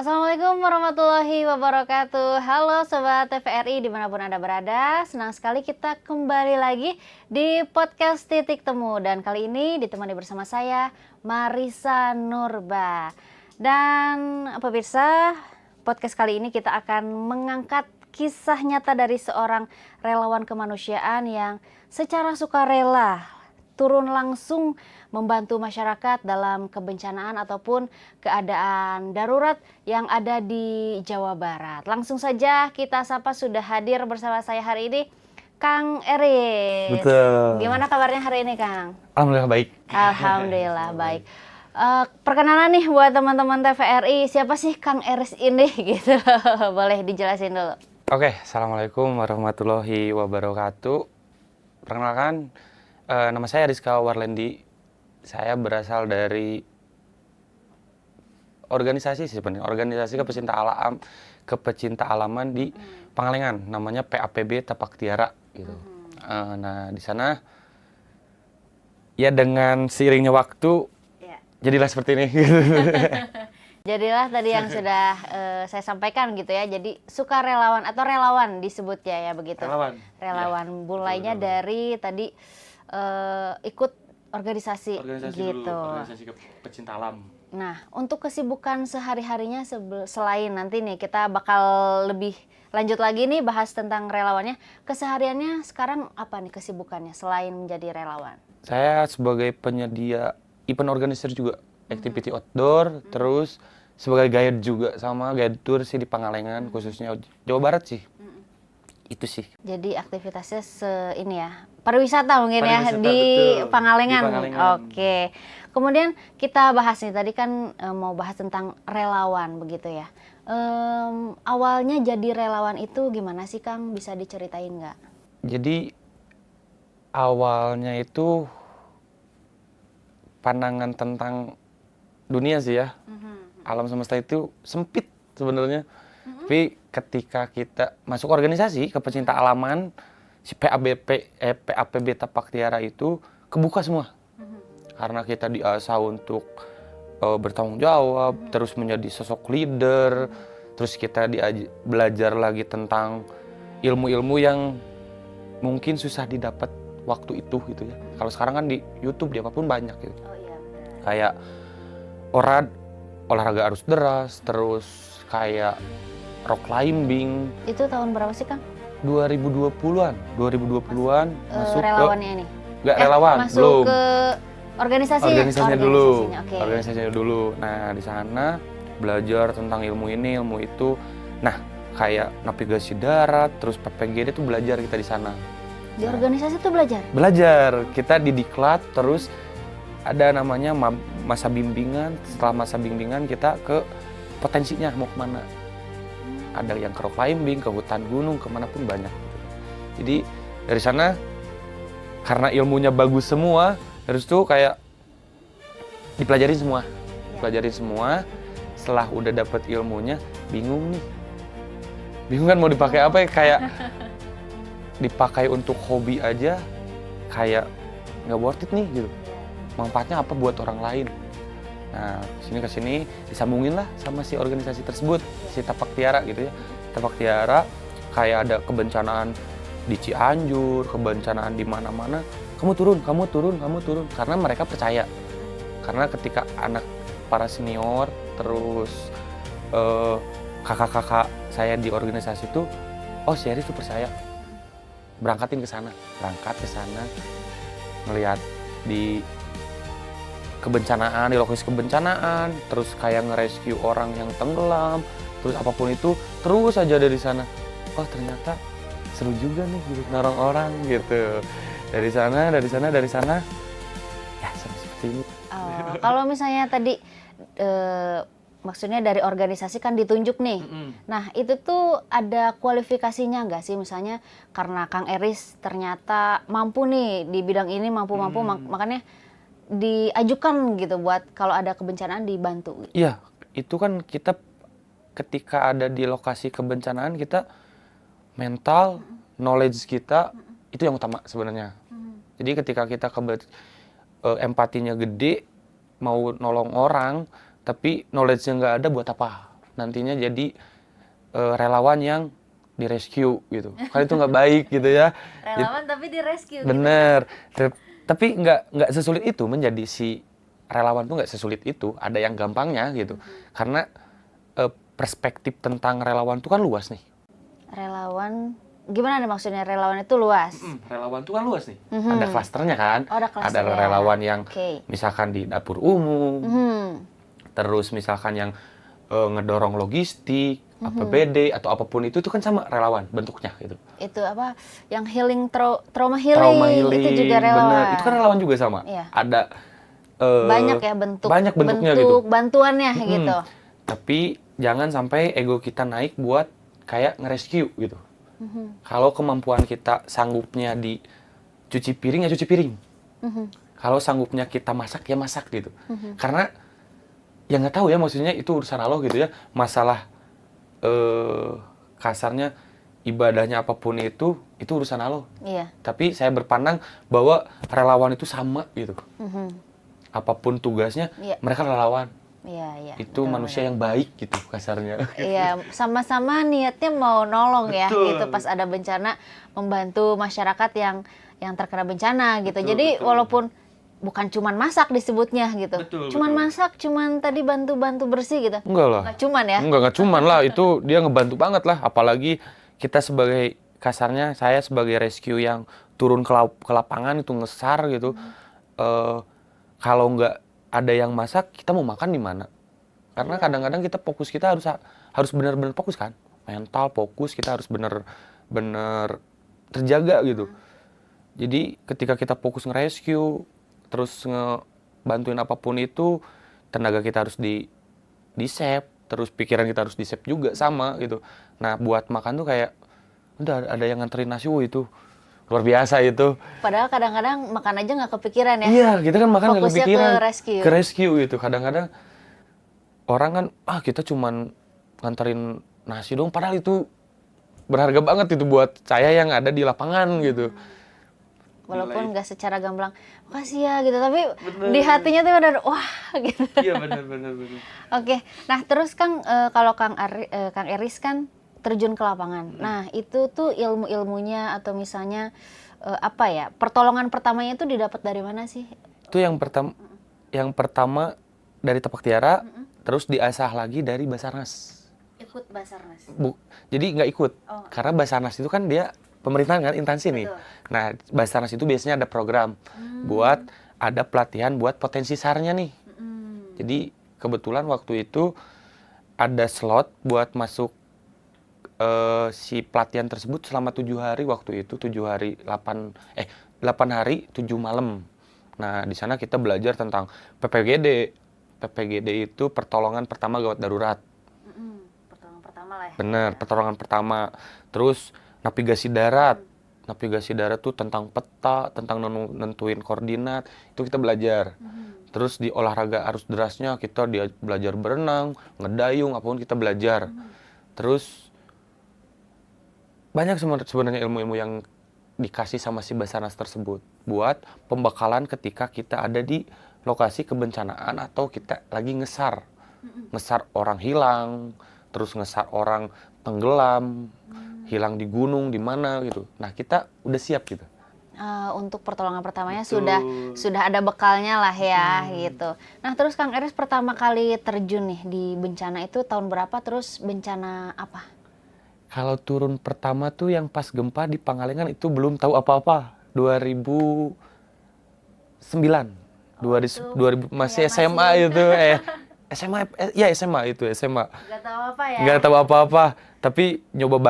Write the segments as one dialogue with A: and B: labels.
A: Assalamualaikum warahmatullahi wabarakatuh. Halo Sobat TVRI dimanapun Anda berada. Senang sekali kita kembali lagi di podcast Titik Temu. Dan kali ini ditemani bersama saya Marissa Nurba. Dan pemirsa, podcast kali ini kita akan mengangkat kisah nyata dari seorang relawan kemanusiaan yang secara sukarela turun langsung membantu masyarakat dalam kebencanaan ataupun keadaan darurat yang ada di Jawa Barat. Langsung saja kita sapa, sudah hadir bersama saya hari ini Kang Eris.
B: Betul.
A: Gimana kabarnya hari ini, Kang?
B: Alhamdulillah baik.
A: Alhamdulillah baik. Perkenalan nih buat teman-teman TVRI, siapa sih Kang Eris ini gitu? Boleh dijelasin dulu.
B: Oke, Assalamualaikum warahmatullahi wabarakatuh. Perkenalkan, nama saya Rizka Warlendi. Saya berasal dari organisasi sebenarnya, organisasi kepecinta alaman di Pangalengan, namanya PAPB Tapak Tiara gitu. Nah, di sana ya dengan seiringnya waktu jadilah seperti ini.
A: Jadilah tadi yang sudah saya sampaikan gitu ya. Jadi sukarelawan atau relawan disebutnya ya begitu. Relawan. Ya. Mulainya dari tadi ikut organisasi gitu.
B: Dulu, organisasi pecinta alam.
A: Nah, untuk kesibukan sehari-harinya selain nanti nih kita bakal lebih lanjut lagi nih bahas tentang relawannya. Kesehariannya sekarang apa nih kesibukannya selain menjadi relawan?
B: Saya sebagai penyedia event organizer juga, activity outdoor, terus sebagai guide juga, sama guide tour sih di Pangalengan, khususnya Jawa Barat sih. Itu sih.
A: Jadi aktivitasnya ini ya, pariwisata mungkin ya di Pangalengan. Oke. Kemudian kita bahas nih, tadi kan mau bahas tentang relawan begitu ya. Awalnya jadi relawan itu gimana sih Kang? Bisa diceritain nggak?
B: Jadi awalnya itu pandangan tentang dunia sih ya. Alam semesta itu sempit sebenarnya. Tapi ketika kita masuk organisasi kepecinta alaman, si PAPB Tapak Tiara itu kebuka semua. Karena kita diasah untuk bertanggung jawab, terus menjadi sosok leader, terus kita belajar lagi tentang ilmu-ilmu yang mungkin susah didapat waktu itu gitu ya. Kalau sekarang kan di YouTube, di apapun banyak gitu.
A: Oh iya, benar.
B: Kayak olahraga arus deras, terus kayak rock climbing.
A: Itu tahun berapa sih Kang?
B: 2020-an masuk
A: relawannya ini?
B: Nggak relawan,
A: masuk
B: belum.
A: ke organisasinya
B: dulu.
A: Okay.
B: Organisasinya dulu. Nah, di sana belajar tentang ilmu ini, ilmu itu. Nah, kayak navigasi darat, terus PPGD tuh belajar kita di sana.
A: Di organisasi tuh belajar? Belajar.
B: Kita di diklat, terus ada namanya masa bimbingan. Setelah masa bimbingan kita ke potensinya mau kemana. Ada yang ke rock climbing, ke hutan gunung, kemanapun banyak. Jadi dari sana karena ilmunya bagus semua, terus tuh kayak dipelajarin semua. Dipelajarin semua. Setelah udah dapet ilmunya, bingung nih. Bingung kan mau dipakai apa ya, kayak dipakai untuk hobi aja kayak nggak worth it nih gitu. Manfaatnya apa buat orang lain? Nah, kesini disambungin lah sama si organisasi tersebut, si Tapak Tiara gitu ya. Tapak Tiara kayak ada kebencanaan di Cianjur, kebencanaan di mana-mana. Kamu turun. Karena mereka percaya. Karena ketika anak para senior, terus kakak-kakak saya di organisasi itu, oh si Eris tuh percaya. Berangkat ke sana, ngelihat di kebencanaan, di lokasi kebencanaan, terus kayak nge-rescue orang yang tenggelam, terus apapun itu, terus aja dari sana. Oh ternyata seru juga nih gitu, nolong orang gitu. Dari sana, ya seperti ini.
A: Oh, kalau misalnya tadi maksudnya dari organisasi kan ditunjuk nih. Nah itu tuh ada kualifikasinya nggak sih? Misalnya karena Kang Eris ternyata mampu nih di bidang ini, mampu, makanya diajukan gitu buat kalau ada kebencanaan dibantu.
B: Iya, itu kan kita ketika ada di lokasi kebencanaan, kita mental, knowledge kita itu yang utama sebenarnya. Jadi ketika kita empatinya gede, mau nolong orang, tapi knowledge-nya nggak ada, buat apa? nantinya jadi relawan yang di-rescue gitu. Kan itu nggak baik gitu ya.
A: Relawan tapi di rescue.
B: Bener. Tapi nggak sesulit itu menjadi si relawan tuh nggak sesulit itu. Ada yang gampangnya gitu. Karena perspektif tentang relawan itu kan luas nih.
A: Relawan, gimana nih maksudnya relawan itu luas?
B: Relawan itu kan luas nih. Ada klasternya kan.
A: Oh, ada
B: Ada
A: klasternya.
B: relawan yang
A: Oke.
B: misalkan di dapur umum. Terus misalkan yang ngedorong logistik, APBD atau apapun itu kan sama relawan bentuknya gitu.
A: Itu apa? Yang healing trauma healing itu juga relawan.
B: Bener. Itu kan relawan juga sama.
A: Iya.
B: Ada
A: Banyak ya
B: banyak bentuknya gitu.
A: Bantuannya gitu.
B: Tapi jangan sampai ego kita naik buat kayak nge-rescue gitu. Kalau kemampuan kita sanggupnya di cuci piring ya cuci piring. Kalau sanggupnya kita masak ya masak gitu. Karena ya nggak tahu ya, maksudnya itu urusan Allah gitu ya. Masalah kasarnya ibadahnya apapun itu urusan Allah.
A: Iya.
B: Tapi saya berpandang bahwa relawan itu sama gitu. Apapun tugasnya,
A: Iya.
B: mereka relawan.
A: Iya.
B: Itu
A: Betul,
B: manusia yang baik gitu kasarnya.
A: Iya, sama-sama niatnya mau nolong ya
B: Betul.
A: gitu pas ada bencana, membantu masyarakat yang terkena bencana gitu.
B: Betul,
A: Jadi
B: betul.
A: walaupun bukan cuman masak disebutnya gitu.
B: Betul,
A: Cuman
B: betul.
A: masak, cuman tadi bantu-bantu bersih gitu.
B: Enggak lah.
A: Nggak cuman ya.
B: Enggak cuman lah, itu dia ngebantu banget lah. Apalagi kita sebagai, kasarnya saya sebagai rescue yang turun ke lapangan itu ngesar gitu. Kalau nggak ada yang masak, kita mau makan di mana? Karena kadang-kadang kita fokus kita harus benar-benar fokus kan. Mental fokus, kita harus benar-benar terjaga gitu. Jadi ketika kita fokus nge-rescue, terus ngebantuin apapun itu, tenaga kita harus di-save, terus pikiran kita harus di-save juga sama gitu. Nah, buat makan tuh kayak udah ada yang nganterin nasi itu. Luar biasa itu.
A: Padahal kadang-kadang makan aja nggak kepikiran ya.
B: Iya, kita kan makan nggak
A: Fokusnya
B: kepikiran.
A: ke rescue.
B: Ke rescue gitu. Kadang-kadang orang kan, kita cuman nganterin nasi dong. Padahal itu berharga banget itu buat saya yang ada di lapangan gitu.
A: Walaupun nggak secara gamblang, makasih ya gitu. Tapi di hatinya tuh udah wah gitu.
B: Iya benar.
A: Oke, nah terus Kang, kalau Kang Eris kan terjun ke lapangan. Nah itu tuh ilmu-ilmunya atau misalnya apa ya, pertolongan pertamanya itu didapat dari mana sih?
B: Itu yang pertama dari Tapak Tiara, terus diasah lagi dari Basarnas.
A: Ikut Basarnas.
B: Jadi nggak ikut, karena Basarnas itu kan dia pemerintahan kan, instansi nih. Nah, Basarnas itu biasanya ada program buat ada pelatihan buat potensi SAR-nya nih. Jadi kebetulan waktu itu ada slot buat masuk si pelatihan tersebut selama 7 hari waktu itu, 8 hari 7 malam. Nah, di sana kita belajar tentang PPGD. PPGD itu pertolongan pertama gawat darurat.
A: Pertolongan pertama lah ya.
B: Bener, pertolongan pertama. Terus navigasi darat. Navigasi darat tuh tentang peta, tentang nentuin koordinat, itu kita belajar. Terus di olahraga arus derasnya kita belajar berenang, ngedayung, apapun kita belajar. Terus banyak sebenarnya ilmu-ilmu yang dikasih sama si Basarnas tersebut buat pembekalan ketika kita ada di lokasi kebencanaan atau kita lagi ngesar orang hilang, terus ngesar orang tenggelam, hilang di gunung di mana gitu. Nah, kita udah siap gitu.
A: Untuk pertolongan pertamanya
B: Betul.
A: sudah ada bekalnya lah ya gitu. Nah terus Kang Eris pertama kali terjun nih di bencana itu tahun berapa, terus bencana apa?
B: Kalau turun pertama tuh yang pas gempa di Pangalengan itu belum tahu apa-apa. 2009. 2000 masih SMA itu SMA itu SMA.
A: Gak tahu apa ya?
B: Nggak tahu apa-apa, tapi nyoba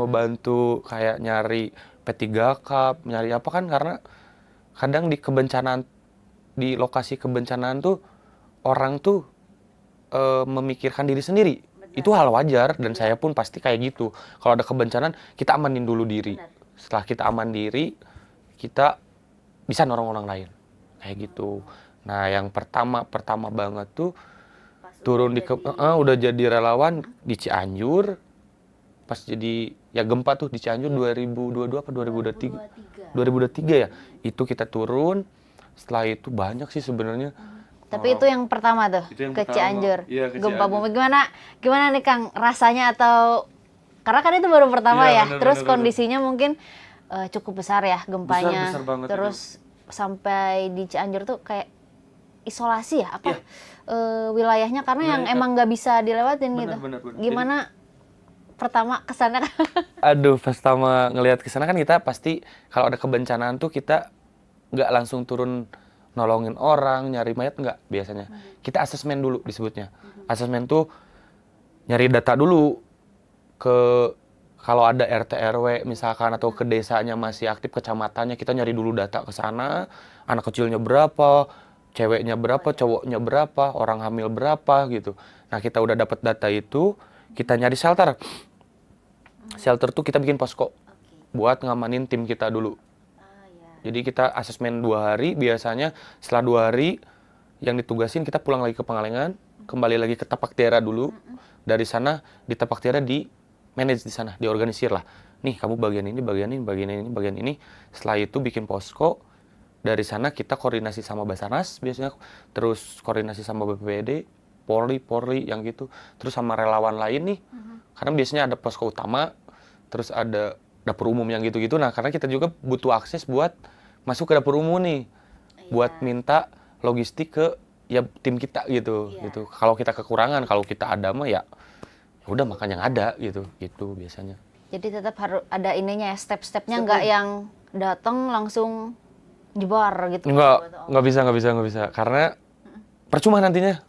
B: bantu kayak nyari P3K, nyari apa kan, karena kadang di lokasi kebencanaan tuh orang tuh memikirkan diri sendiri. Itu hal wajar dan saya pun pasti kayak gitu. Kalau ada kebencanaan, kita amanin dulu diri. Setelah kita aman diri, kita bisa nolong orang lain. Kayak gitu. Nah, yang pertama banget tuh turun udah jadi relawan di Cianjur. Pas jadi ya gempa tuh di Cianjur 2022 apa 2023 ya. Itu kita turun. Setelah itu banyak sih sebenarnya
A: Tapi itu yang pertama tuh,
B: Itu yang
A: ke
B: pertama.
A: Cianjur.
B: Iya, ke
A: Gempa
B: Cianjur.
A: bumi gimana nih Kang rasanya, atau karena kan itu baru pertama
B: Iya,
A: ya.
B: bener,
A: Terus
B: bener,
A: kondisinya mungkin cukup besar ya gempanya.
B: Besar banget
A: Terus sampai di Cianjur tuh kayak isolasi ya apa
B: Iya.
A: wilayahnya, karena yang
B: Wilayah,
A: emang nggak bisa dilewatin
B: Bener,
A: gitu.
B: bener, bener.
A: Gimana pertama kesana?
B: Aduh, pertama ngelihat ke sana kan kita pasti kalau ada kebencanaan tuh kita nggak langsung turun nolongin orang, nyari mayat nggak biasanya. Kita asesmen dulu disebutnya. Asesmen tuh nyari data dulu ke kalau ada RT RW misalkan atau ke desanya masih aktif, kecamatannya kita nyari dulu data ke sana, anak kecilnya berapa, ceweknya berapa, cowoknya berapa, orang hamil berapa gitu. Nah, kita udah dapat data itu, kita nyari shelter. Shelter tuh kita bikin posko buat ngamanin tim kita dulu. Jadi kita asesmen 2 hari, biasanya setelah 2 hari yang ditugasin kita pulang lagi ke Pangalengan, kembali lagi ke Tapak Tiara dulu. Dari sana di Tapak Tiara di manage di sana, diorganisir lah. Nih kamu bagian ini, bagian ini, bagian ini, bagian ini. Setelah itu bikin posko. Dari sana kita koordinasi sama Basarnas biasanya, terus koordinasi sama BPBD, Polri yang gitu. Terus sama relawan lain nih. Karena biasanya ada posko utama, terus ada dapur umum yang gitu-gitu. Nah, karena kita juga butuh akses buat masuk ke dapur umum nih. Buat minta logistik ke ya tim kita gitu. Gitu. Kalau kita kekurangan, kalau kita ada mah ya udah makan yang ada gitu. Gitu biasanya.
A: Jadi tetap harus ada ininya ya, step-stepnya, nggak yang datang langsung jebar gitu.
B: Nggak bisa. Karena percuma nantinya.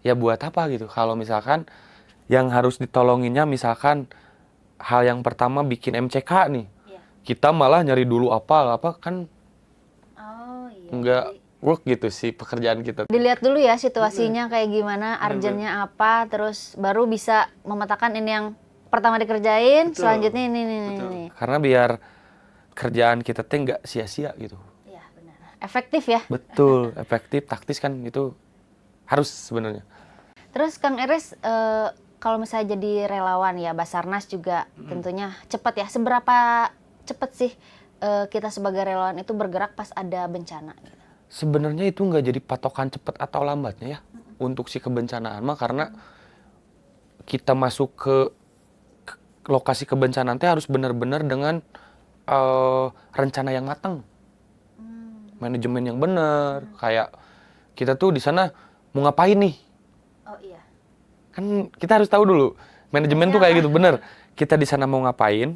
B: Ya buat apa gitu. Kalau misalkan yang harus ditolonginnya misalkan hal yang pertama bikin MCK nih. Kita malah nyari dulu apa kan nggak work gitu sih pekerjaan kita.
A: Dilihat dulu ya situasinya kayak gimana, urgentnya apa, terus baru bisa memetakan ini yang pertama dikerjain, selanjutnya ini.
B: Karena biar kerjaan kita teh nggak sia-sia gitu.
A: Iya, benar. Efektif ya.
B: Betul, efektif, taktis kan itu harus sebenarnya.
A: Terus Kang Eris, kalau misalnya jadi relawan ya, Basarnas juga tentunya cepat ya. Seberapa cepat sih kita sebagai relawan itu bergerak pas ada bencana? Gitu?
B: Sebenarnya itu nggak jadi patokan cepat atau lambatnya ya untuk si kebencanaan mah, karena kita masuk ke lokasi kebencanaan teh harus benar-benar dengan rencana yang matang, manajemen yang benar. Kayak kita tuh di sana mau ngapain nih?
A: Oh iya.
B: Kan kita harus tahu dulu manajemen tuh kayak gitu bener. Kita di sana mau ngapain,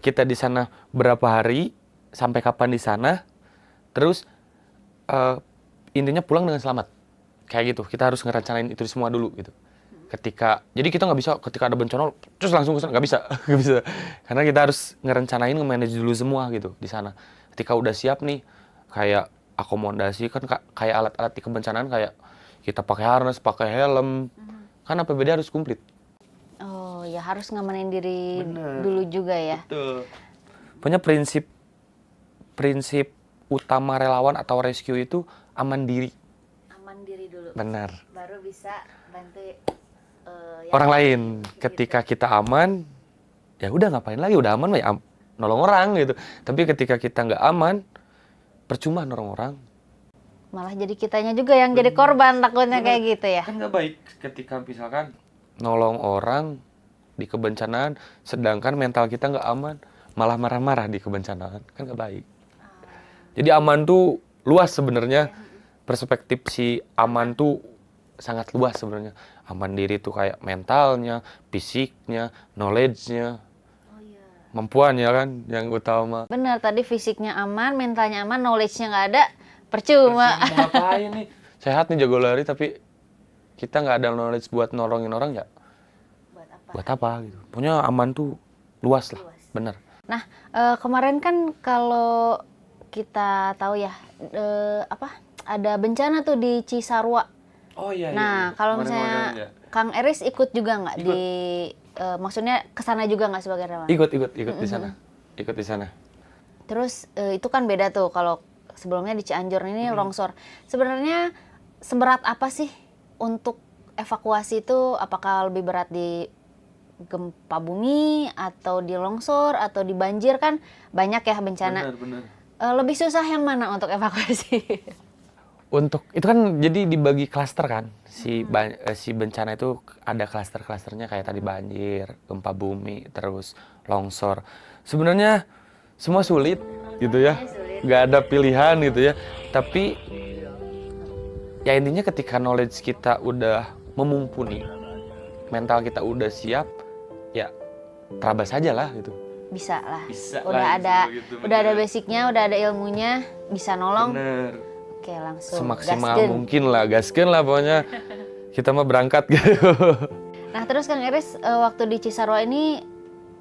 B: kita di sana berapa hari, sampai kapan di sana, terus intinya pulang dengan selamat kayak gitu. Kita harus ngerencanain itu semua dulu gitu. Jadi kita nggak bisa ketika ada bencana terus langsung ke sana, nggak bisa. Nggak bisa, karena kita harus ngerencanain, nge-manage dulu semua gitu di sana. Ketika udah siap nih, kayak akomodasi kan kayak alat-alat di kebencanaan, kayak kita pakai harness, pakai helm, kan APBD harus komplit.
A: Oh ya, harus ngamanin diri dulu juga ya.
B: Betul. Punya prinsip utama relawan atau rescue itu aman diri.
A: Aman diri dulu.
B: Benar.
A: Baru bisa bantu
B: orang lain. Ketika kita aman, ya udah ngapain lagi, udah aman ya nolong orang gitu. Tapi ketika kita nggak aman, percuma nolong orang.
A: Malah jadi kitanya juga yang jadi korban takutnya kayak gitu ya.
B: Kan nggak baik ketika misalkan nolong orang di kebencanaan, sedangkan mental kita nggak aman, malah marah-marah di kebencanaan, kan nggak baik. Jadi aman tuh luas sebenarnya. Perspektif si aman tuh sangat luas sebenarnya. Aman diri tuh kayak mentalnya, fisiknya, knowledge-nya, kemampuannya kan yang utama.
A: Bener, tadi fisiknya aman, mentalnya aman, knowledge-nya nggak ada, percuma.
B: Mau ngapain nih? Sehat nih, jago lari, tapi kita nggak ada knowledge buat nolongin orang ya. Buat apa gitu. Punya aman tuh luas lah, bener.
A: Nah, kemarin kan kalau kita tahu ya, ada bencana tuh di Cisarua.
B: Oh iya.
A: Nah, kalau misalnya Kang Eris ikut juga nggak di, maksudnya kesana juga nggak sebagai relawan?
B: Ikut di sana. Ikut di sana.
A: Terus itu kan beda tuh kalau sebelumnya di Cianjur ini longsor. Sebenarnya seberat apa sih untuk evakuasi itu? Apakah lebih berat di gempa bumi atau di longsor atau di banjir, kan banyak ya bencana.
B: Benar.
A: Lebih susah yang mana untuk evakuasi?
B: Untuk itu kan jadi dibagi klaster kan, si bencana itu ada klaster-klasternya kayak tadi banjir, gempa bumi, terus longsor. Sebenarnya semua sulit gitu ya, nggak ada pilihan gitu ya. Tapi ya intinya ketika knowledge kita udah memumpuni, mental kita udah siap, ya terabas saja lah gitu.
A: Bisa lah.
B: Bisa
A: udah
B: lah,
A: ada
B: gitu,
A: udah ada basicnya, udah ada ilmunya, bisa nolong.
B: Bener.
A: Oke, langsung
B: Semaksimal
A: gaskeun.
B: mungkin lah, gaskeun lah pokoknya. Kita mah berangkat gitu.
A: Nah, terus Kang Eris waktu di Cisarua ini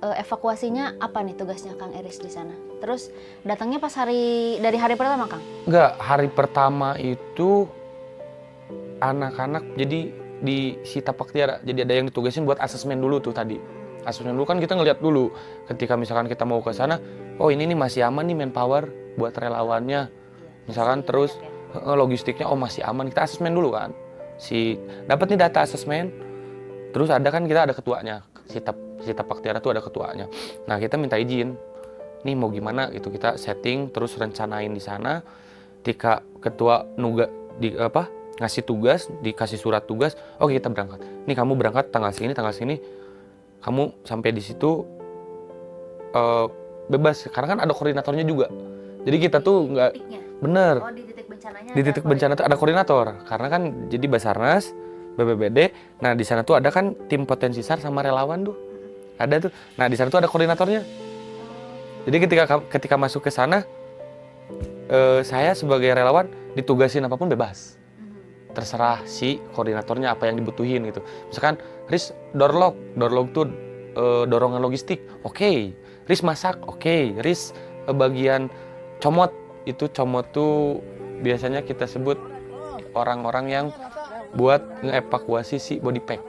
A: evakuasinya apa nih tugasnya Kang Eris di sana? Terus datangnya pas dari hari pertama, Kang?
B: Enggak, hari pertama itu anak-anak jadi di si Tapak Tiara. Jadi ada yang ditugasin buat asesmen dulu tuh tadi. Asesmen dulu kan kita ngeliat dulu. Ketika misalkan kita mau ke sana, oh ini nih masih aman nih manpower buat relawannya. Misalkan terus logistiknya oh masih aman, kita asesmen dulu kan. Dapat nih data asesmen. Terus ada ketuanya. Si Tapak Tiara tuh ada ketuanya. Nah, kita minta izin. Nih mau gimana gitu, kita setting terus rencanain di sana. Ketika ketua ngasih tugas, dikasih surat tugas, oke kita berangkat. Nih kamu berangkat tanggal sini. Kamu sampai di situ bebas karena kan ada koordinatornya juga. Jadi kita tuh nggak bener.
A: Oh, di titik bencananya.
B: Di titik bencana tuh ada koordinator. Karena kan jadi Basarnas, BPBD. Nah, di sana tuh ada kan tim potensi SAR sama relawan tuh. Ada tuh. Nah, di sana tuh ada koordinatornya. Jadi ketika masuk ke sana, saya sebagai relawan ditugasin apapun bebas. Terserah si koordinatornya apa yang dibutuhin gitu. Misalkan, Riz doorlog tuh dorongan logistik, oke. Riz masak, oke. Riz bagian comot, itu comot tuh biasanya kita sebut orang-orang yang buat ngeevakuasi si body pack.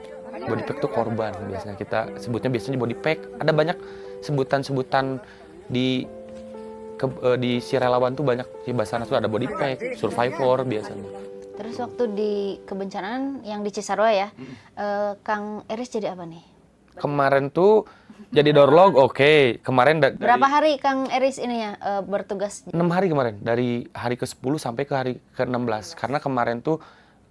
B: Body pack tuh korban biasanya kita sebutnya body pack. Ada banyak sebutan-sebutan di si relawan tuh banyak, di Basarnas tuh ada body pack, survivor biasanya.
A: Terus waktu di kebencanaan yang di Cisarua ya, Kang Eris jadi apa nih?
B: Kemarin tuh jadi doorlog, oke. Kemarin
A: berapa hari Kang Eris ininya bertugas?
B: 6 hari kemarin, dari hari ke-10 sampai ke hari ke-16. Karena kemarin tuh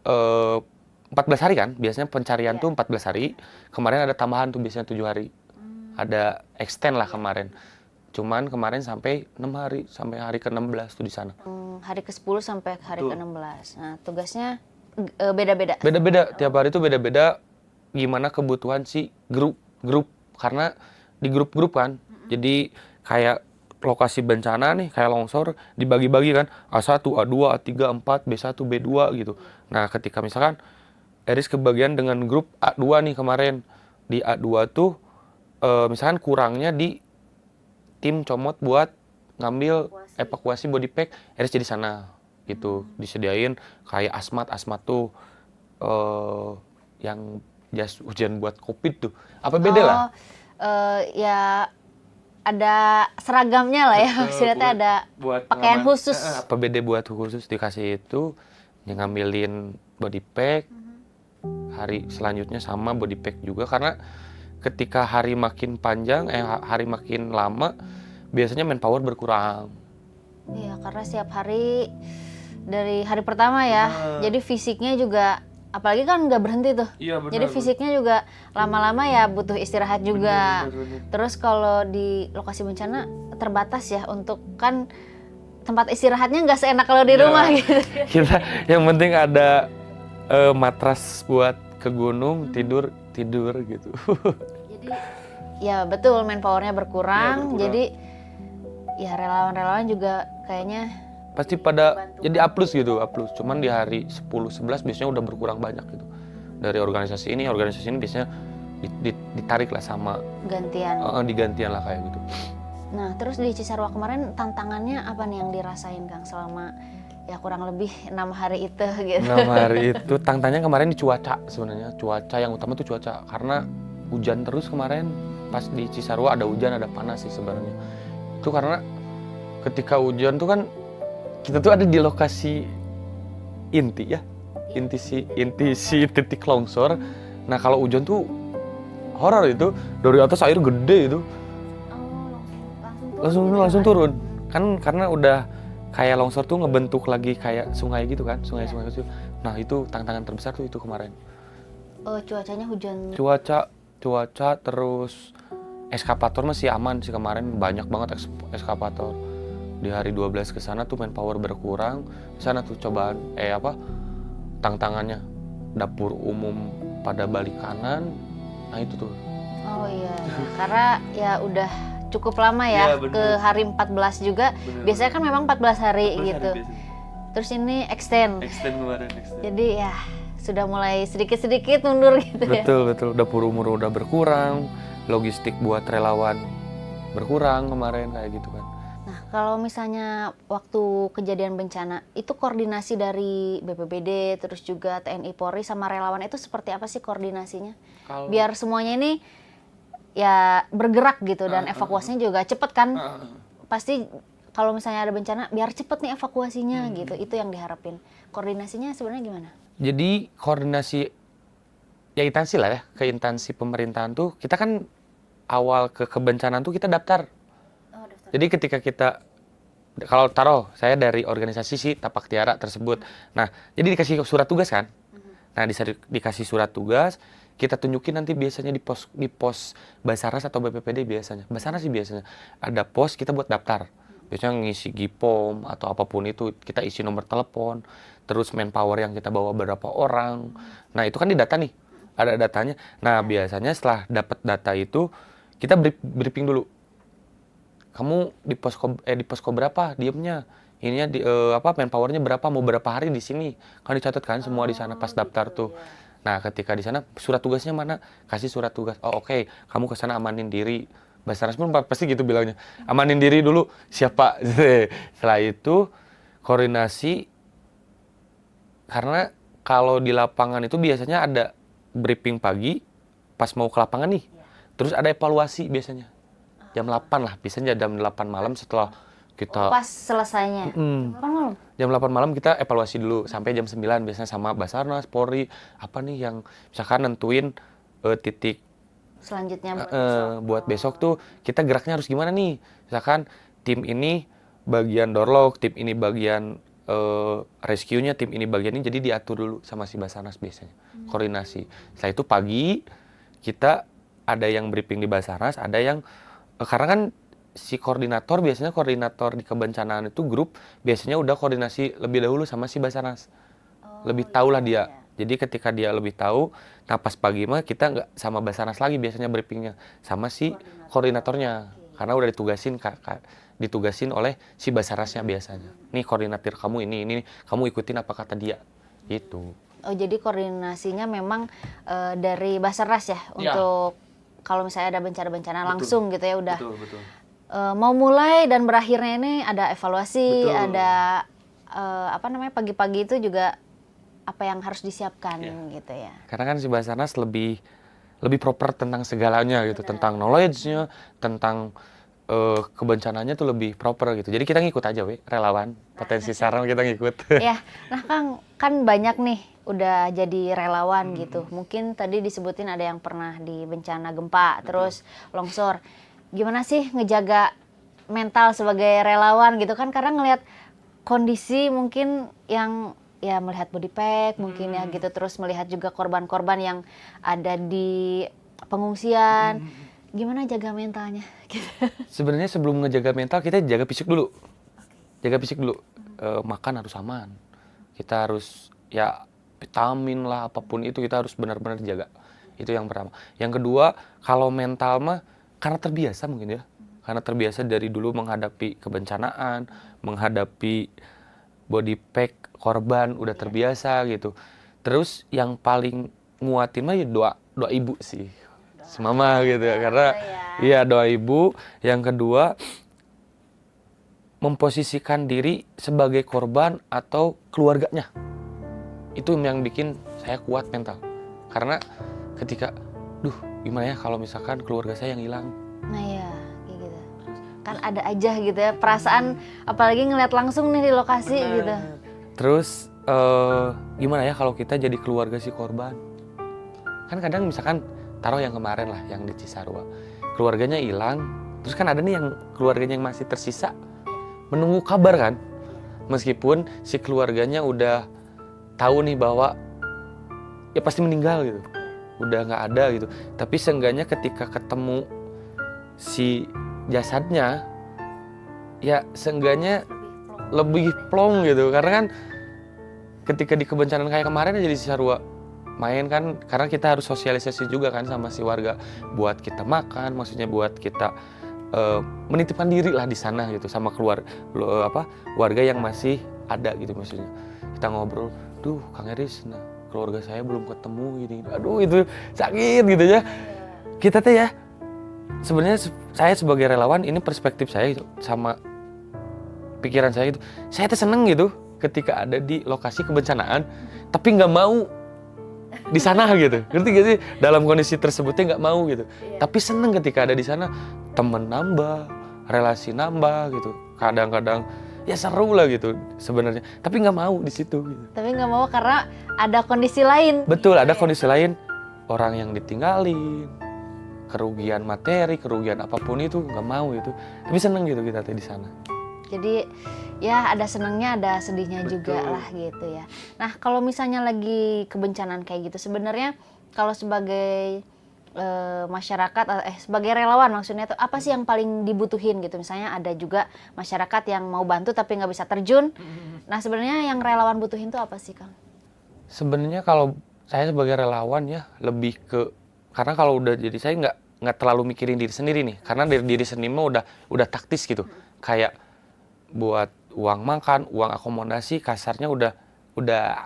B: 14 hari kan, biasanya pencarian tuh 14 hari. Kemarin ada tambahan tuh biasanya 7 hari. Ada extend lah kemarin. Cuman kemarin sampai 6 hari, sampai hari ke-16 tuh di sana.
A: Hari ke-10 sampai hari ke-16. Nah, tugasnya beda-beda?
B: Beda-beda, tiap hari tuh beda-beda gimana kebutuhan si grup. Karena di grup-grup kan, jadi kayak lokasi bencana nih, kayak longsor, dibagi-bagi kan, A1, A2, A3, A4, B1, B2 gitu. Nah, ketika misalkan Eris kebagian dengan grup A2 nih kemarin, di A2 tuh misalkan kurangnya di tim comot buat ngambil evakuasi body pack, Eris jadi sana gitu. Disediain kayak asmat tuh yang jas hujan buat COVID tuh. Apa beda lah?
A: Ya ada seragamnya lah ya, maksudnya ada pakaian khusus.
B: Apa beda buat khusus dikasih itu, yang ngambilin body pack. Hari selanjutnya sama body pack juga, karena ketika hari makin panjang, hari makin lama, biasanya manpower berkurang.
A: Iya, karena setiap hari dari hari pertama ya, jadi fisiknya juga, apalagi kan nggak berhenti tuh.
B: Iya, benar,
A: jadi fisiknya juga lama-lama ya butuh istirahat juga.
B: Benar.
A: Terus kalau di lokasi bencana terbatas ya, untuk kan tempat istirahatnya nggak seenak kalau di rumah gitu.
B: Kita yang penting ada matras buat ke gunung, tidur gitu.
A: Jadi ya betul, manpowernya berkurang. Jadi ya relawan-relawan juga kayaknya
B: pasti pada jadi A+ gitu, A+. Cuman di hari 10-11 biasanya udah berkurang banyak gitu. Dari organisasi ini biasanya ditarik lah sama digantian lah kayak gitu.
A: Nah, terus di Cisarua kemarin tantangannya apa nih yang dirasain Kang selama ya kurang lebih 6 hari itu gitu?
B: 6 hari itu tantangannya kemarin di cuaca sebenarnya. Cuaca yang utama tuh cuaca, karena hujan terus kemarin. Pas di Cisarua ada hujan, ada panas sih sebenarnya. Itu karena ketika hujan tuh kan kita tuh ada di lokasi inti si titik longsor. Nah, kalau hujan tuh horor itu, dari atas air gede itu. Langsung turun. Kan karena udah kayak longsor tuh ngebentuk lagi kayak sungai gitu kan, sungai-sungai kecil. Nah itu tantangan terbesar tuh itu kemarin.
A: Cuacanya hujan.
B: Cuaca terus eskavator masih aman sih kemarin, banyak banget eskavator. Di hari 12 ke sana tuh manpower berkurang. Di sana tuh cobaan tantangannya dapur umum pada balik kanan. Nah itu tuh.
A: Oh iya, karena ya udah cukup lama ya, ke hari 14 juga. Biasanya kan memang 14 hari gitu. Terus ini extend
B: kemarin.
A: Jadi ya sudah mulai sedikit-sedikit mundur gitu ya.
B: Betul. Dapur umum udah berkurang, logistik buat relawan berkurang kemarin kayak gitu kan.
A: Nah, kalau misalnya waktu kejadian bencana, itu koordinasi dari BPBD, terus juga TNI Polri sama relawan itu seperti apa sih koordinasinya? Biar semuanya ini ya bergerak gitu dan evakuasinya juga cepet kan? Pasti kalau misalnya ada bencana, biar cepet nih evakuasinya gitu. Itu yang diharapin. Koordinasinya sebenarnya gimana?
B: Jadi koordinasi ya instansi lah ya, ke instansi pemerintahan tuh kita kan awal ke kebencanaan tuh kita daftar. Jadi ketika kita kalau saya dari organisasi si Tapak Tiara tersebut. Nah, jadi dikasih surat tugas kan. Nah, dikasih surat tugas, kita tunjukin nanti biasanya di pos Basarnas atau BPPD biasanya. Basarnas sih biasanya ada pos kita buat daftar. Biasanya ngisi GPOM atau apapun itu, kita isi nomor telepon, terus manpower yang kita bawa berapa orang. Nah, itu kan di data nih. Ada datanya. Nah, biasanya setelah dapat data itu kita briefing dulu. Kamu di posko berapa diemnya? Ininya manpowernya berapa, mau berapa hari di sini? Kan dicatat kan semua di sana pas daftar tuh. Nah, ketika di sana surat tugasnya mana? Kasih surat tugas. Oh, oke. Kamu ke sana amanin diri. Basarnas pun pasti gitu bilangnya. Amanin diri dulu. Siapa? Setelah itu koordinasi, karena kalau di lapangan itu biasanya ada briefing pagi pas mau ke lapangan nih. Terus ada evaluasi biasanya. Jam 8 lah, biasanya jam 8 malam setelah kita
A: pas selesainya.
B: Jam 8 malam kita evaluasi dulu sampai jam 9 biasanya sama Basarnas, Polri, apa nih yang misalkan nentuin titik
A: selanjutnya
B: buat besok tuh kita geraknya harus gimana nih. Misalkan tim ini bagian doorlock, tim ini bagian rescue-nya, tim ini bagian ini, jadi diatur dulu sama si Basarnas biasanya. Koordinasi. Setelah itu pagi kita ada yang briefing di Basarnas, ada yang karena kan si koordinator di kebencanaan itu grup biasanya udah koordinasi lebih dahulu sama si Basarnas. Lebih tahu lah dia. Jadi ketika dia lebih tahu, nah pas pagi mah kita nggak sama Basarnas lagi biasanya briefingnya, sama si koordinatornya. Karena udah ditugasin oleh si Basarnasnya biasanya. Nih koordinator kamu ini kamu ikutin apa kata dia. Gitu.
A: Oh, jadi koordinasinya memang dari Basarnas ya, untuk kalau misalnya ada bencana-bencana langsung gitu ya udah.
B: Betul.
A: Mau mulai dan berakhirnya ini ada evaluasi, ada pagi-pagi itu juga apa yang harus disiapkan gitu ya.
B: Karena kan si Basarnas lebih proper tentang segalanya gitu, tentang knowledge-nya, tentang kebencananya tuh lebih proper gitu. Jadi kita ngikut aja relawan, potensi saran kita ngikut.
A: Ya, nah Kang, kan banyak nih udah jadi relawan gitu. Mungkin tadi disebutin ada yang pernah di bencana gempa, terus longsor. Gimana sih ngejaga mental sebagai relawan gitu kan, karena ngelihat kondisi mungkin yang ya melihat body pack mungkin ya gitu, terus melihat juga korban-korban yang ada di pengungsian. Gimana jaga mentalnya gitu?
B: Sebenarnya sebelum ngejaga mental kita jaga fisik dulu. Jaga fisik dulu. Makan harus aman. Kita harus ya vitamin lah apapun itu kita harus benar-benar jaga. Itu yang pertama. Yang kedua, kalau mental mah karena terbiasa mungkin ya. Karena terbiasa dari dulu menghadapi kebencanaan, menghadapi body pack korban udah terbiasa gitu. Terus yang paling nguatin mah ya doa ibu sih. Semama gitu ya, karena iya doa ibu. Yang kedua, memposisikan diri sebagai korban atau keluarganya. Itu yang bikin saya kuat mental. Karena ketika, gimana ya kalau misalkan keluarga saya yang hilang.
A: Nah ya, kayak gitu. Kan ada aja gitu ya, perasaan apalagi ngeliat langsung nih di lokasi gitu.
B: Terus, gimana ya kalau kita jadi keluarga si korban. Kan kadang misalkan, taruh yang kemarin lah, yang di Cisarua. Keluarganya hilang, terus kan ada nih yang keluarganya yang masih tersisa, menunggu kabar kan. meskipun si keluarganya udah tahu nih bahwa ya pasti meninggal gitu, udah nggak ada gitu. Tapi seenggaknya ketika ketemu si jasadnya, ya seenggaknya lebih plong gitu. Karena kan ketika di kebencanaan kayak kemarin aja di Cisarua main kan, karena kita harus sosialisasi juga kan sama si warga, buat kita makan, maksudnya buat kita menitipkan diri lah di sana gitu sama warga yang masih ada gitu. Maksudnya kita ngobrol, duh Kang Eris, nah keluarga saya belum ketemu gini, aduh itu sakit gitu ya. Kita teh ya sebenarnya saya sebagai relawan, ini perspektif saya gitu, sama pikiran saya gitu, saya tuh seneng gitu ketika ada di lokasi kebencanaan, tapi nggak mau di sana gitu, ngerti gak sih? Dalam kondisi tersebutnya nggak mau gitu, tapi seneng ketika ada di sana, temen nambah, relasi nambah gitu, kadang-kadang ya seru lah gitu sebenarnya, tapi nggak mau di situ gitu.
A: Tapi nggak mau karena ada kondisi lain.
B: Betul, ada kondisi lain, orang yang ditinggalin, kerugian materi, kerugian apapun itu nggak mau itu, tapi seneng gitu kita di sana.
A: Jadi ya ada senangnya, ada sedihnya juga lah gitu ya. Nah kalau misalnya lagi kebencanaan kayak gitu, sebenarnya kalau sebagai masyarakat, sebagai relawan maksudnya tuh apa sih yang paling dibutuhin gitu? Misalnya ada juga masyarakat yang mau bantu tapi nggak bisa terjun. Nah sebenarnya yang relawan butuhin tuh apa sih Kang?
B: Sebenarnya kalau saya sebagai relawan ya lebih ke, karena kalau udah jadi saya nggak terlalu mikirin diri sendiri nih, karena dari diri sendiri mah udah taktis gitu, kayak buat uang makan, uang akomodasi, kasarnya udah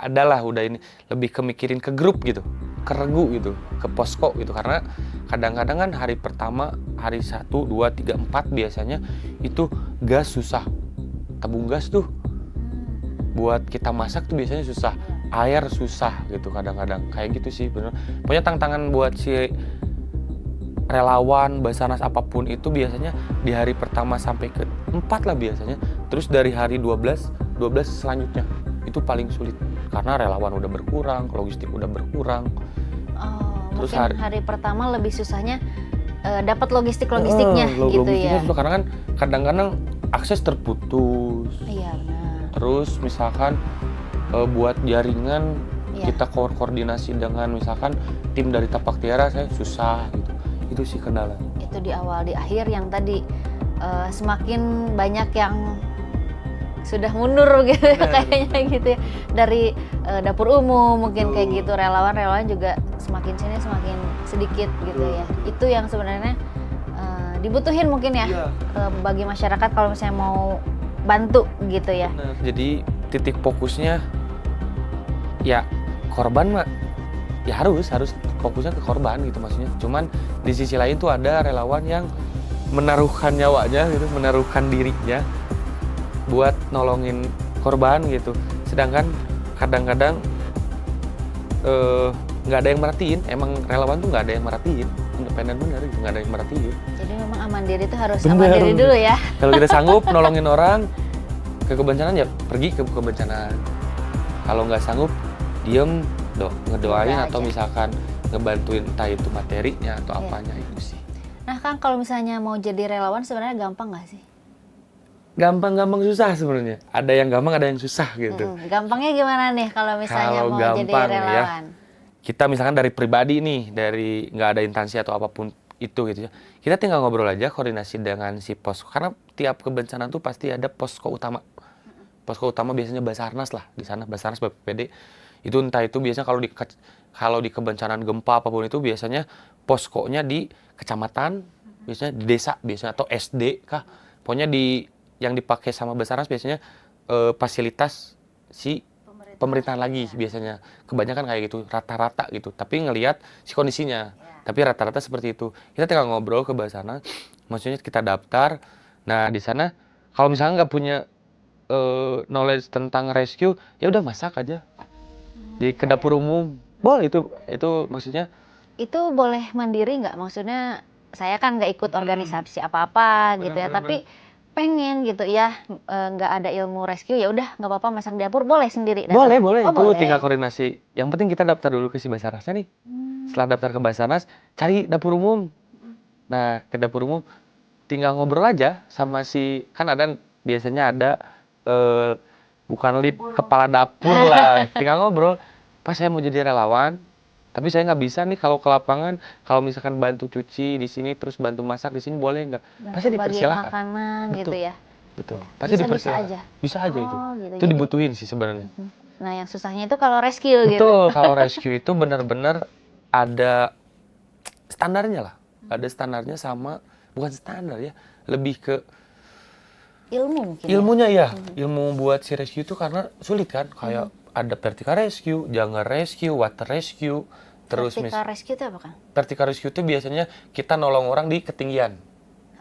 B: ada lah, udah ini lebih ke mikirin ke grup gitu, ke regu gitu, ke posko gitu. Karena kadang-kadang kan hari pertama, hari 1, 2, 3, 4 biasanya itu gas susah, tabung gas tuh buat kita masak tuh biasanya susah, air susah gitu kadang-kadang, kayak gitu sih bener. Pokoknya tantangan buat si relawan, Basarnas apapun itu biasanya di hari pertama sampai ke 4 lah biasanya. Terus dari hari 12 selanjutnya itu paling sulit karena relawan udah berkurang, logistik udah berkurang.
A: Terus mungkin hari pertama lebih susahnya dapat logistiknya gitu ya.
B: Susah, karena kan kadang-kadang akses terputus.
A: Iya benar.
B: Terus misalkan buat jaringan kita koordinasi dengan misalkan tim dari Tapak Tiara saya susah gitu. Itu sih kendala.
A: Itu di awal, di akhir yang tadi semakin banyak yang sudah mundur gitu kayaknya gitu ya. Dari dapur umum mungkin kayak gitu, relawan juga semakin sini semakin sedikit gitu ya. Itu yang sebenarnya dibutuhin mungkin ya bagi masyarakat kalau misalnya mau bantu gitu ya.
B: Benar. Jadi titik fokusnya ya korban mah ya harus fokusnya ke korban gitu maksudnya. Cuman di sisi lain tuh ada relawan yang menaruhkan nyawanya gitu, menaruhkan dirinya buat nolongin korban gitu. Sedangkan kadang-kadang nggak ada yang merhatiin, emang relawan tuh nggak ada yang merhatiin, independen bener gitu, nggak ada yang merhatiin.
A: Jadi memang aman diri tuh harus aman diri dulu ya.
B: Kalau kita sanggup nolongin orang ke kebencanaan ya pergi ke kebencanaan. Kalau nggak sanggup diem ngedoain atau misalkan ngebantuin entah itu materinya atau apanya itu sih.
A: Nah Kang, kalau misalnya mau jadi relawan sebenarnya gampang nggak sih?
B: Gampang susah sebenarnya. Ada yang gampang, ada yang susah gitu.
A: Gampangnya gimana nih kalau misalnya mau jadi relawan?
B: Ya, kita misalkan dari pribadi nih, dari nggak ada instansi atau apapun itu gitu ya. Kita tinggal ngobrol aja, koordinasi dengan si posko. Karena tiap kebencanaan tuh pasti ada posko utama. Posko utama biasanya Basarnas lah di sana, Basarnas BPPD. Itu entah itu biasanya kalau di kebencanaan gempa apapun itu biasanya poskonya di kecamatan, biasanya di desa biasanya, atau SD kah. Pokoknya yang dipakai sama Basarnas biasanya fasilitas si pemerintahan lagi biasanya. Kebanyakan kayak gitu, rata-rata gitu. Tapi ngelihat si kondisinya. Tapi rata-rata seperti itu. Kita tinggal ngobrol ke Basarnas, maksudnya kita daftar. Nah, di sana kalau misalnya nggak punya knowledge tentang rescue, ya udah masak aja. Di ke dapur umum. Boleh itu maksudnya. Itu
A: boleh mandiri nggak? Maksudnya saya kan nggak ikut organisasi apa-apa gitu ya, tapi pengen gitu ya, nggak ada ilmu rescue, ya udah nggak apa-apa masak di dapur, boleh sendiri datang?
B: Boleh.
A: Oh,
B: itu boleh. Tinggal koordinasi. Yang penting kita daftar dulu ke si Basarnasnya nih. Setelah daftar ke Basarnas, cari dapur umum. Nah, ke dapur umum tinggal ngobrol aja sama si, kan biasanya ada bukan lead kepala dapur lah. Tinggal ngobrol. Pas saya mau jadi relawan, tapi saya nggak bisa nih kalau ke lapangan. Kalau misalkan bantu cuci di sini, terus bantu masak di sini boleh nggak? Pasti
A: Bagi
B: dipersilakan.
A: makanan gitu
B: Betul.
A: ya.
B: Betul.
A: Ya.
B: Pasti
A: Bisa
B: dipersilakan.
A: aja.
B: Bisa aja itu.
A: Oh, gitu.
B: Itu
A: Jadi,
B: dibutuhin sih sebenarnya.
A: nah yang susahnya itu kalau rescue gitu.
B: Betul. Kalau rescue itu benar-benar ada standarnya lah. Ada standarnya sama, bukan standar ya, lebih ke
A: Ilmu mungkin
B: ilmunya ya. Ilmu buat si rescue itu karena sulit kan. Kayak ada vertical rescue, jungle rescue, water rescue. Terus
A: Vertical rescue itu apa kan?
B: vertical rescue itu biasanya kita nolong orang di ketinggian.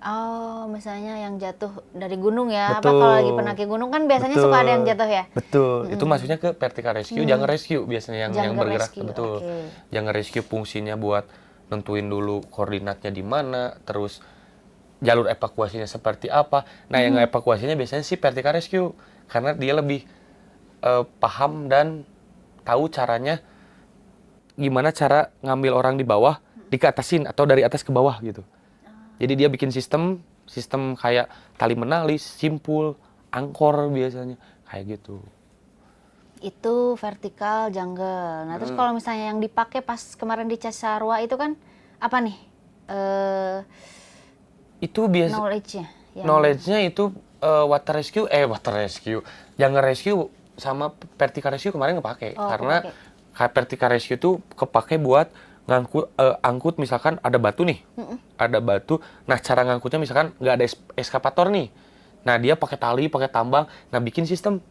A: Oh, misalnya yang jatuh dari gunung ya. Apa
B: Betul.
A: kalau lagi pendaki gunung kan biasanya
B: Betul.
A: suka ada yang jatuh ya.
B: Betul. Itu maksudnya ke vertical rescue, jungle rescue biasanya yang
A: Jungle
B: bergerak.
A: rescue,
B: Betul.
A: oke.
B: Jungle rescue fungsinya buat nentuin dulu koordinatnya di mana, terus jalur evakuasinya seperti apa. Nah, yang evakuasinya biasanya sih vertical rescue karena dia lebih paham dan tahu caranya gimana cara ngambil orang di bawah dikeatasin atau dari atas ke bawah gitu. Jadi dia bikin sistem kayak tali menalis, simpul, angkor biasanya kayak gitu.
A: Itu vertical jungle. Nah, terus kalau misalnya yang dipakai pas kemarin di Cisarua itu kan apa nih?
B: Itu biasa
A: Knowledge-nya.
B: knowledge-nya itu water rescue, jungle rescue sama vertical rescue kemarin kepake karena kayak vertical rescue itu kepake buat ngangkut angkut misalkan ada batu nih, ada batu. Nah cara ngangkutnya misalkan nggak ada eskavator nih, nah dia pakai tali, pakai tambang, nah bikin sistem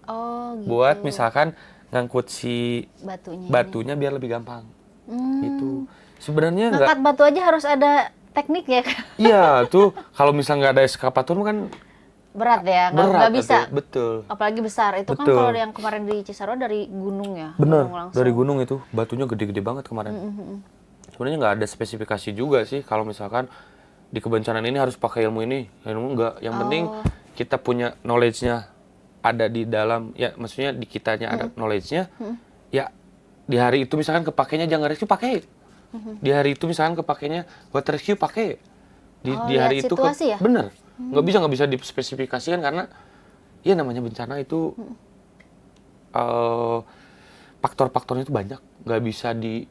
A: gitu.
B: buat misalkan ngangkut si
A: Batunya
B: biar lebih gampang. Gitu. Sebenarnya nggak.
A: Ngangkat batu aja harus ada teknik ya.
B: Iya tuh kalau misalnya nggak ada eskavator kan
A: Berat ya,
B: berat.
A: nggak bisa.
B: Betul.
A: Apalagi besar. Itu kan
B: Betul.
A: kalau yang kemarin di Cisarua dari gunung ya.
B: Bener,
A: Gunung langsung.
B: dari gunung itu batunya gede-gede banget kemarin. Sebenarnya nggak ada spesifikasi juga sih kalau misalkan di kebencanaan ini harus pakai ilmu ini, ilmu enggak. Yang penting kita punya knowledge-nya ada di dalam, ya maksudnya di kitanya ada knowledge-nya. Ya di hari itu misalkan kepakainya jangan rescue pakai. Di hari itu misalkan kepakainya water rescue pakai. Di hari itu
A: situasi ya?
B: bener. Nggak bisa dispesifikasikan karena ya namanya bencana itu faktor-faktornya itu banyak, nggak bisa di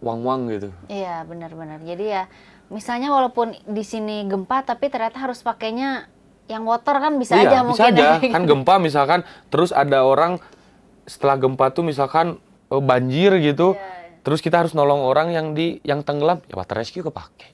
B: wang-wang gitu.
A: Iya, benar-benar. Jadi ya, misalnya walaupun di sini gempa, tapi ternyata harus pakainya yang water kan bisa aja
B: Bisa
A: mungkin.
B: aja.
A: Ya.
B: Kan gempa misalkan, terus ada orang setelah gempa tuh misalkan banjir gitu, terus kita harus nolong orang yang tenggelam, ya water rescue kepake.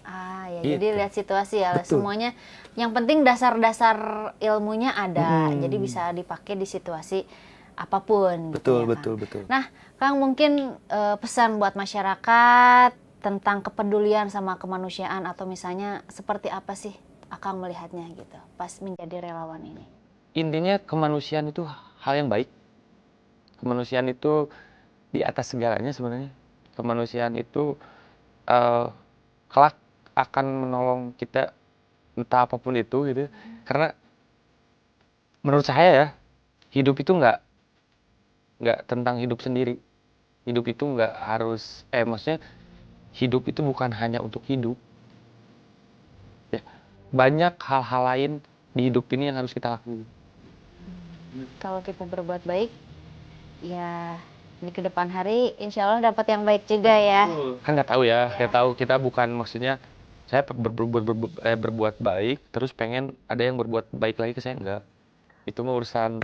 A: Ya,
B: Gitu.
A: jadi lihat situasi ya.
B: Betul.
A: Semuanya, yang penting dasar-dasar ilmunya ada, jadi bisa dipakai di situasi apapun.
B: Betul,
A: gitu ya,
B: betul,
A: Kang.
B: betul.
A: Nah, Kang mungkin pesan buat masyarakat tentang kepedulian sama kemanusiaan atau misalnya seperti apa sih Akang melihatnya gitu pas menjadi relawan ini?
B: Intinya kemanusiaan itu hal yang baik. Kemanusiaan itu di atas segalanya sebenarnya. Kemanusiaan itu kelak akan menolong kita entah apapun itu gitu. Karena menurut saya ya, hidup itu nggak tentang hidup sendiri. Hidup itu nggak harus, maksudnya hidup itu bukan hanya untuk hidup. Ya, banyak hal-hal lain di hidup ini yang harus kita lakukan.
A: Kalau kita berbuat baik, ya di kedepan hari insya Allah dapat yang baik juga ya.
B: Kan nggak tahu ya, nggak tahu, kita bukan maksudnya saya berbuat baik terus pengen ada yang berbuat baik lagi ke saya, enggak. Itu mah urusan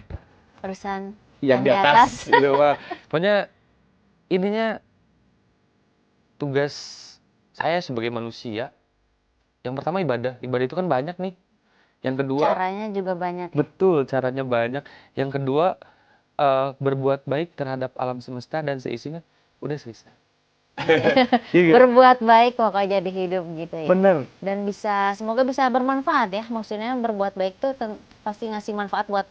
B: yang di atas gitu mah. Pokoknya intinya tugas saya sebagai manusia yang pertama ibadah itu kan banyak nih. Yang kedua
A: Caranya juga banyak.
B: betul, caranya banyak. Yang kedua berbuat baik terhadap alam semesta dan seisinya, udah selesai.
A: Berbuat baik pokoknya di hidup gitu ya.
B: Bener.
A: Dan semoga bisa bermanfaat ya. Maksudnya berbuat baik tuh pasti ngasih manfaat buat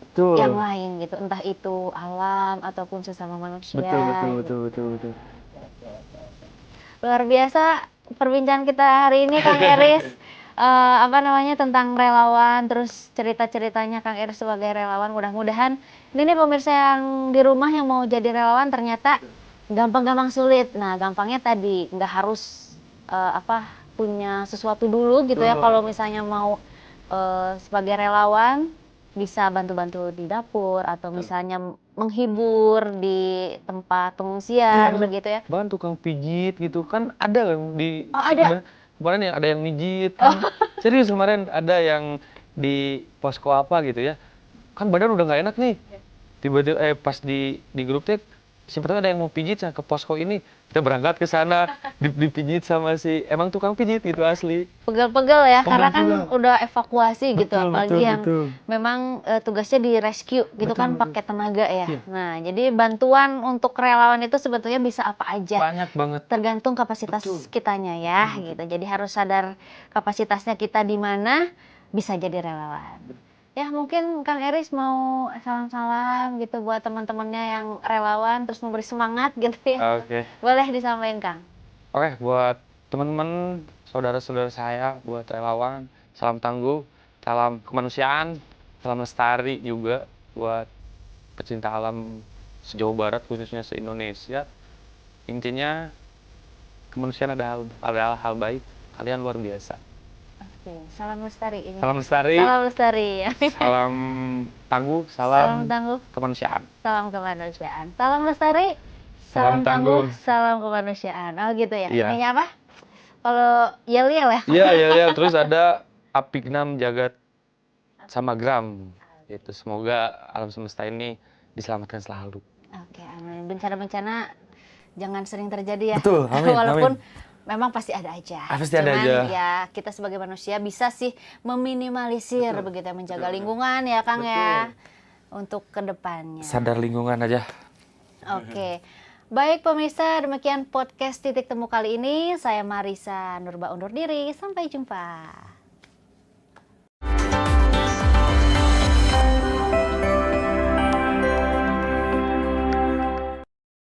B: Betul.
A: yang lain gitu. Entah itu alam ataupun sesama manusia.
B: Betul.
A: Luar biasa perbincangan kita hari ini Kang Eris. Tentang relawan, terus cerita-ceritanya Kang Eris sebagai relawan. Mudah-mudahan ini nih pemirsa yang di rumah yang mau jadi relawan ternyata gampang-gampang sulit. Nah, gampangnya tadi nggak harus punya sesuatu dulu gitu ya. Kalau misalnya mau sebagai relawan, bisa bantu-bantu di dapur atau misalnya menghibur di tempat pengungsian begitu ya.
B: Bahkan tukang pijit gitu kan ada kan di
A: Oh, ada?
B: kemarin yang ada yang mijit kan. Serius kemarin ada yang di posko apa gitu ya. Kan badan udah nggak enak nih. Tiba-tiba pas di grup chat siapa tahu ada yang mau pijit ke posko ini. Kita berangkat ke sana dipijit sama si emang tukang pijit gitu asli.
A: Pegel-pegel ya, karena kan
B: Pegel-pegel.
A: udah evakuasi gitu,
B: Betul,
A: apalagi
B: betul,
A: yang
B: betul.
A: memang tugasnya di rescue gitu
B: Betul,
A: kan
B: betul.
A: pakai tenaga ya.
B: Iya.
A: Nah, jadi bantuan untuk relawan itu sebetulnya bisa apa aja.
B: Banyak banget.
A: Tergantung kapasitas kitanya ya gitu. Jadi harus sadar kapasitasnya kita di mana bisa jadi relawan. Ya mungkin Kang Eris mau salam-salam gitu buat teman-temannya yang relawan terus memberi semangat gitu ya.
B: Oke.
A: Boleh disampaikan Kang.
B: Oke, buat teman-teman, saudara-saudara saya, buat relawan, salam tangguh, salam kemanusiaan, salam lestari juga buat pecinta alam sejauh barat khususnya se-Indonesia. Intinya kemanusiaan adalah hal baik, kalian luar biasa.
A: Oke, salam lestari ini.
B: Salam lestari,
A: Salam lestari.
B: salam tangguh,
A: Salam
B: salam
A: tangguh,
B: kemanusiaan.
A: salam kemanusiaan. Salam lestari,
B: Salam tangguh.
A: salam kemanusiaan. Oh gitu ya.
B: Iya.
A: Ininya apa? Kalau yel-yel ya?
B: Iya, iya. Terus ada Apignam Jagat Samagram. Itu semoga alam semesta ini diselamatkan selalu.
A: Oke, amin. Bencana-bencana jangan sering terjadi ya.
B: Betul, amin,
A: Walaupun
B: amin.
A: memang pasti ada aja.
B: Pasti ada
A: Cuman
B: aja.
A: ya kita sebagai manusia bisa sih meminimalisir begitu ya, menjaga lingkungan ya Kang ya. Untuk kedepannya.
B: Sadar lingkungan aja.
A: Oke. Baik pemirsa, demikian podcast Titik Temu kali ini. Saya Marisa Nurba undur diri. Sampai jumpa.